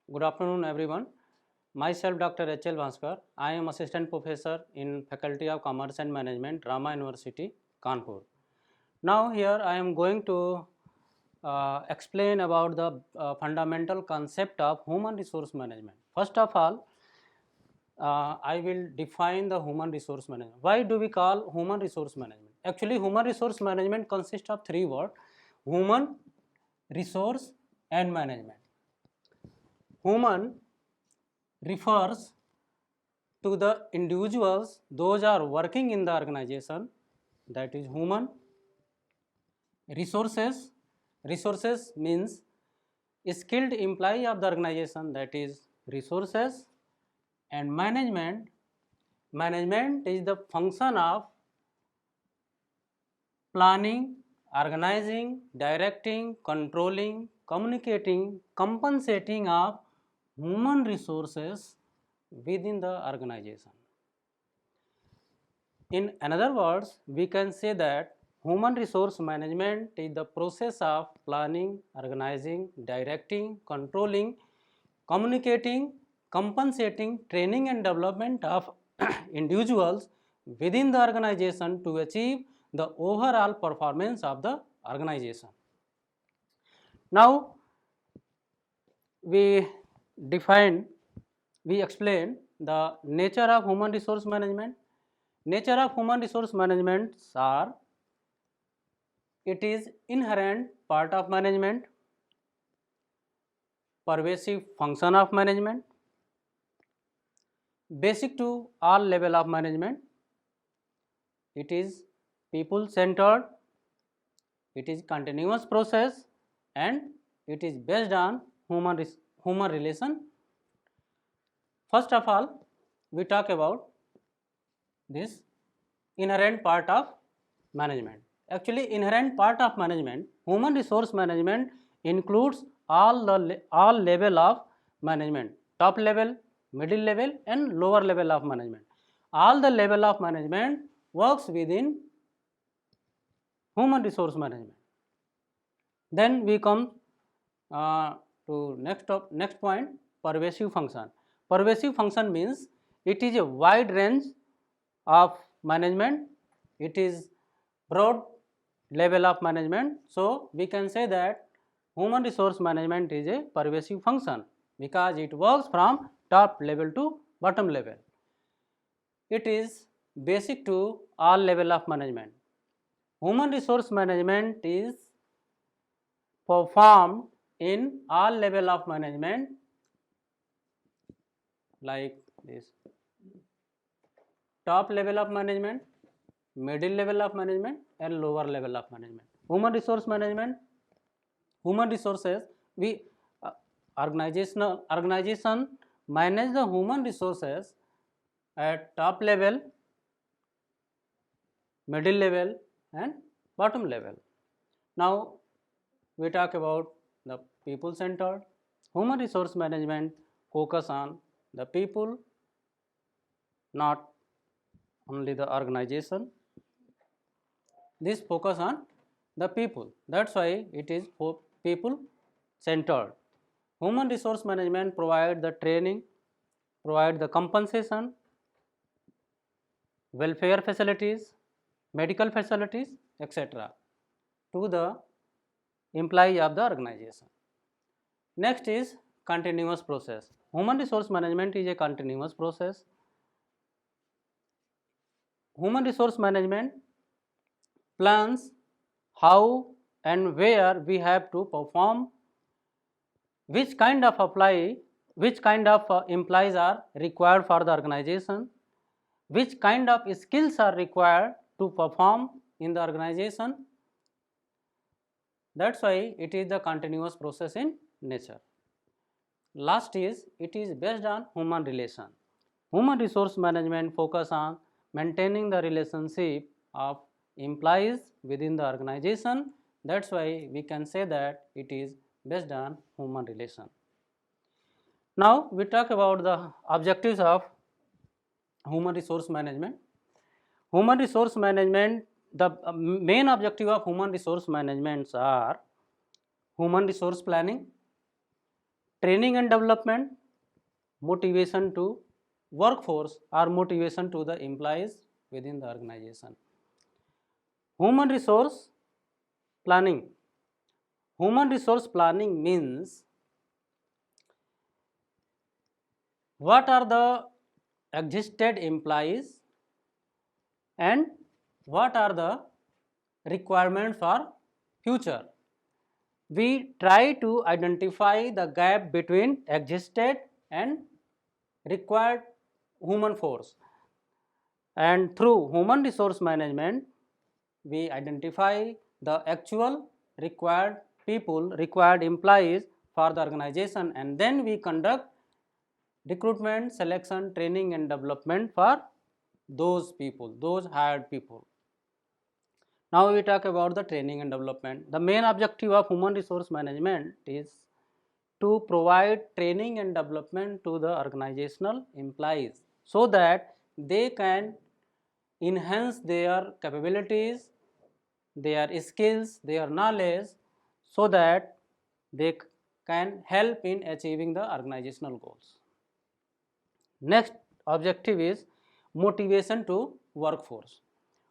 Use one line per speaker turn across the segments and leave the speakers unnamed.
Good afternoon, everyone. Myself, Dr. H.L. Bhaskar. I am Assistant Professor in Faculty of Commerce and Management, Rama University, Kanpur. Now, here I am going to explain about the fundamental concept of human resource management. First of all, I will define the human resource management. Why do we call human resource management? Actually, human resource management consists of three words: human, resource, and management. Human refers to the individuals those are working in the organization, that is human. Resources means skilled employee of the organization, that is resources. And management is the function of planning, organizing, directing, controlling, communicating, compensating of human resources within the organization. In another words, we can say that human resource management is the process of planning, organizing, directing, controlling, communicating, compensating, training and development of individuals within the organization to achieve the overall performance of the organization. Now, we explain the nature of human resource management. Nature of human resource management are: it is inherent part of management, pervasive function of management, basic to all level of management, it is people centered, it is continuous process, and it is based on human relation. First of all, we talk about this inherent part of management. Actually, inherent part of management, human resource management includes all level of management: top level, middle level, and lower level of management. All the level of management works within human resource management. Then we come to next point: pervasive function. Pervasive function means it is a wide range of management, it is broad level of management. So we can say that human resource management is a pervasive function because it works from top level to bottom level. It is basic to all level of management. Human resource management is performed in all level of management like this: top level of management, middle level of management, and lower level of management. Human resource management, human resources, we organization manage the human resources at top level, middle level, and bottom level. Now we talk about the people centered. Human resource management focus on the people, not only the organization. This focus on the people, that's why it is for people centered. Human resource management provide the training, provide the compensation, welfare facilities, medical facilities, etc. to the employee of the organization. Next is continuous process. Human resource management is a continuous process. Human resource management plans how and where we have to perform, which kind of employees are required for the organization, which kind of skills are required to perform in the organization. That's why it is the continuous process in nature. Last is, it is based on human relation. Human resource management focus on maintaining the relationship of employees within the organization. That's why we can say that it is based on human relation. Now we talk about the objectives of human resource management. Human resource management, the main objective of human resource management are human resource planning, training and development, motivation to workforce or motivation to the employees within the organization. Human resource planning. Human resource planning means what are the existed employees and what are the requirements for future. We try to identify the gap between existed and required human force, and through human resource management we identify the actual required people, required employees for the organization, and then we conduct recruitment, selection, training and development for those people, those hired people. Now we talk about the training and development. The main objective of human resource management is to provide training and development to the organizational employees so that they can enhance their capabilities, their skills, their knowledge, so that they can help in achieving the organizational goals. Next objective is motivation to workforce.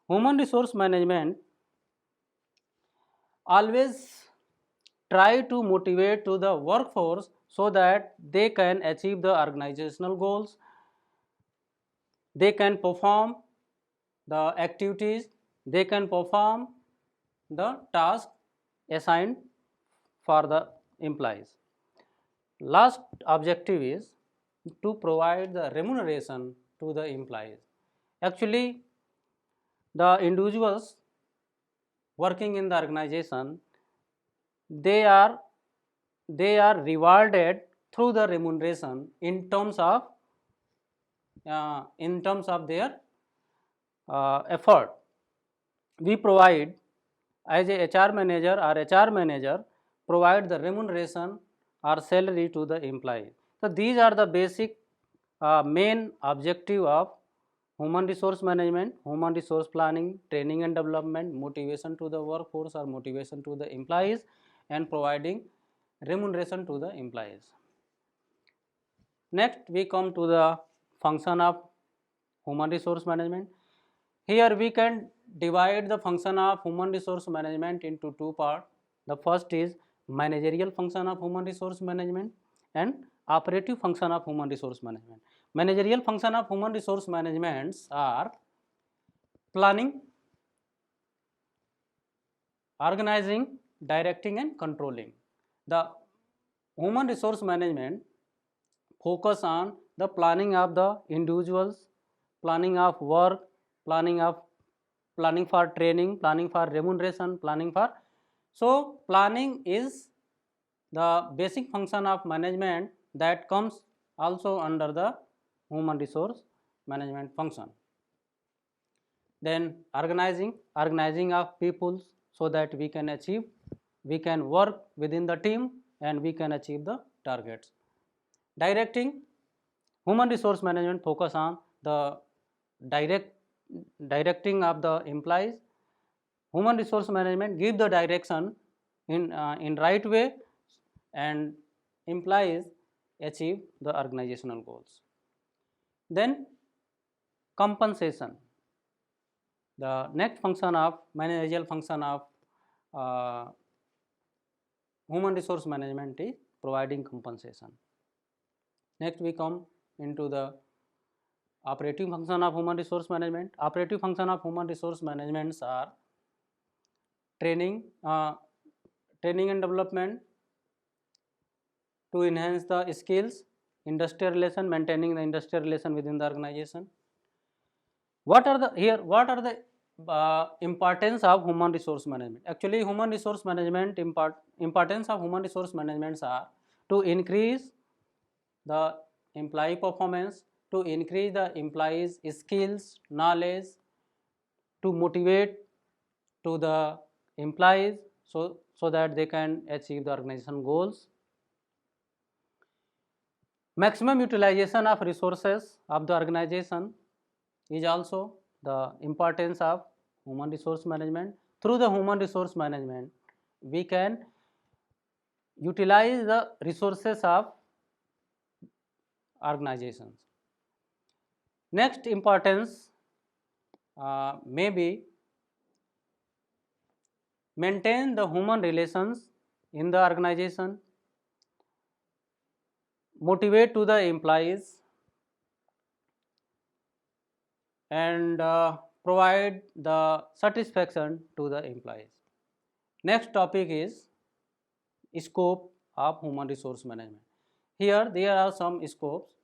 Human resource management always try to motivate to the workforce so that they can achieve the organizational goals, they can perform the activities, they can perform the task assigned for the employees. Last objective is to provide the remuneration to the employees. Actually, the individuals working in the organization, they are rewarded through the remuneration in terms of their effort. We provide, as a HR manager or HR manager, provide the remuneration or salary to the employee. So these are the basic main objective of human resource management: human resource planning, training and development, motivation to the workforce or motivation to the employees, and providing remuneration to the employees. Next we come to the function of human resource management. Here we can divide the function of human resource management into two parts. The first is managerial function of human resource management and operative function of human resource management. Managerial function of human resource management are planning, organizing, directing and controlling. The human resource management focus on the planning of the individuals, planning of work, planning for training, planning for remuneration, planning for. So planning is the basic function of management that comes also under the human resource management function. Then organizing of people so that we can work within the team and we can achieve the targets. Directing, human resource management focus on the directing of the employees. Human resource management give the direction in right way and employees achieve the organizational goals. Then compensation. The next function of managerial function of human resource management is providing compensation. Next we come into the operative function of human resource management. Operative function of human resource management are training and development to enhance the skills, industrial relation, maintaining the industrial relation within the organization. What are the importance of human resource management? Actually, human resource management importance of human resource management are to increase the employee performance, to increase the employees' skills, knowledge, to motivate to the employees so that they can achieve the organization goals. Maximum utilization of resources of the organization is also the importance of human resource management. Through the human resource management, we can utilize the resources of organizations. Next importance may be maintain the human relations in the organization, motivate to the employees, and provide the satisfaction to the employees. Next topic is scope of human resource management. Here there are some scopes,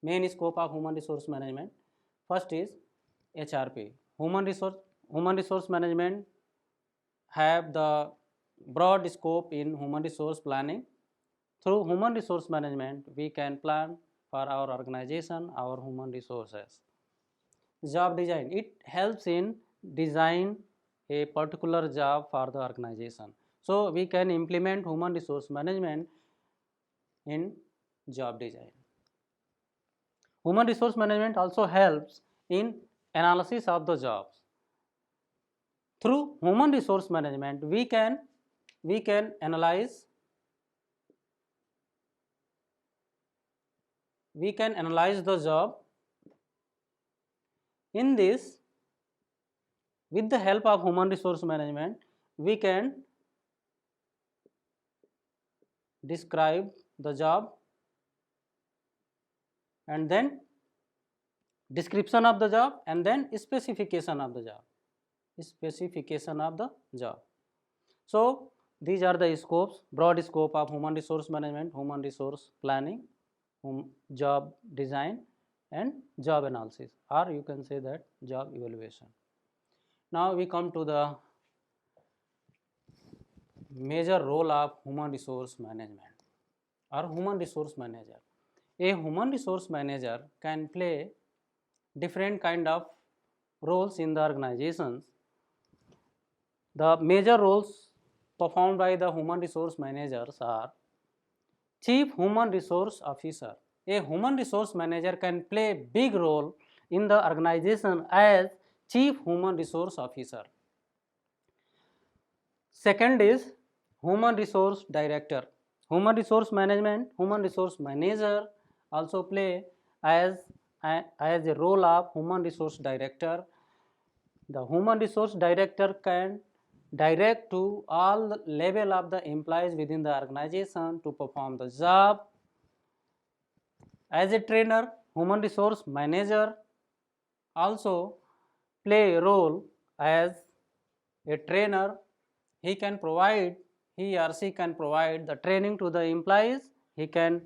main scope of human resource management. First is HRP, human resource management have the broad scope in human resource planning. Through human resource management, we can plan for our organization, our human resources. Job design, it helps in design a particular job for the organization. So we can implement human resource management in job design. Human resource management also helps in analysis of the jobs. Through human resource management, we can analyze the job. In this, with the help of human resource management, we can describe the job, and then description of the job, and then specification of the job. So these are the scopes, broad scope of human resource management: human resource planning, job design, and job analysis, or you can say that job evaluation. Now we come to the major role of human resource management or human resource manager. A human resource manager can play different kind of roles in the organizations. The major roles performed by the human resource managers are: Chief Human Resource Officer. A human resource manager can play big role in the organization as Chief Human Resource Officer. Second is Human Resource Director. Human resource manager also play as a role of human resource director. The human resource director can direct to all the level of the employees within the organization to perform the job. As a trainer, human resource manager also play a role as a trainer. He or she can provide the training to the employees. He can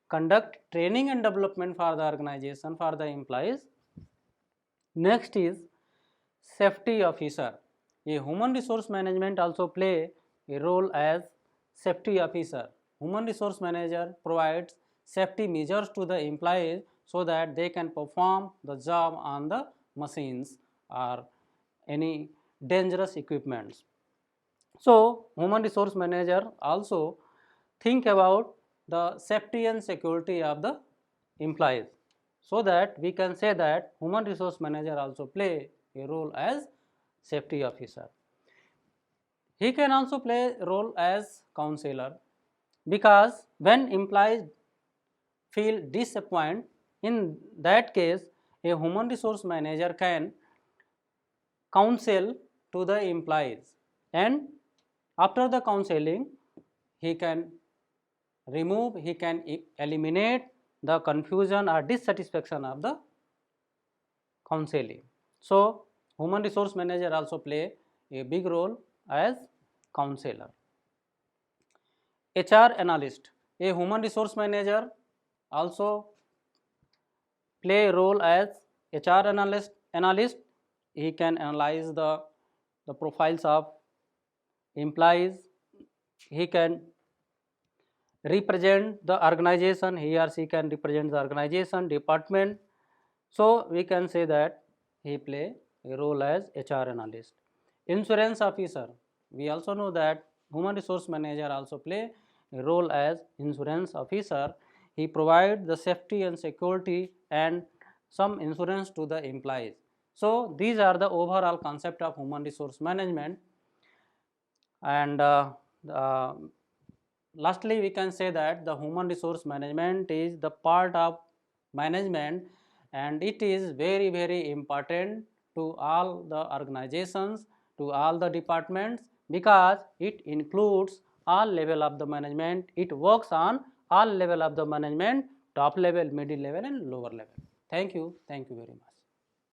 conduct training and development for the organization, for the employees. Next is safety officer. A human resource management also play a role as safety officer. Human resource manager provides safety measures to the employees so that they can perform the job on the machines or any dangerous equipments. So human resource manager also think about the safety and security of the employees. So that we can say that human resource manager also play a role as safety officer. He can also play a role as counselor, because when employees feel disappointed, in that case a human resource manager can counsel to the employees, and after the counseling he can eliminate the confusion or dissatisfaction of the counseling. So human resource manager also play a big role as counselor. HR analyst. A human resource manager also play a role as HR analyst. He can analyze the profiles of employees. He can represent the organization. He or she can represent the organization, department. So we can say that he play a role as HR analyst. Insurance officer. We also know that human resource manager also play a role as insurance officer. He provides the safety and security and some insurance to the employees. So these are the overall concept of human resource management, and lastly we can say that the human resource management is the part of management, and it is very important to all the organizations, to all the departments, because it includes all level of the management. It works on all level of the management, top level, middle level and lower level. Thank you very much.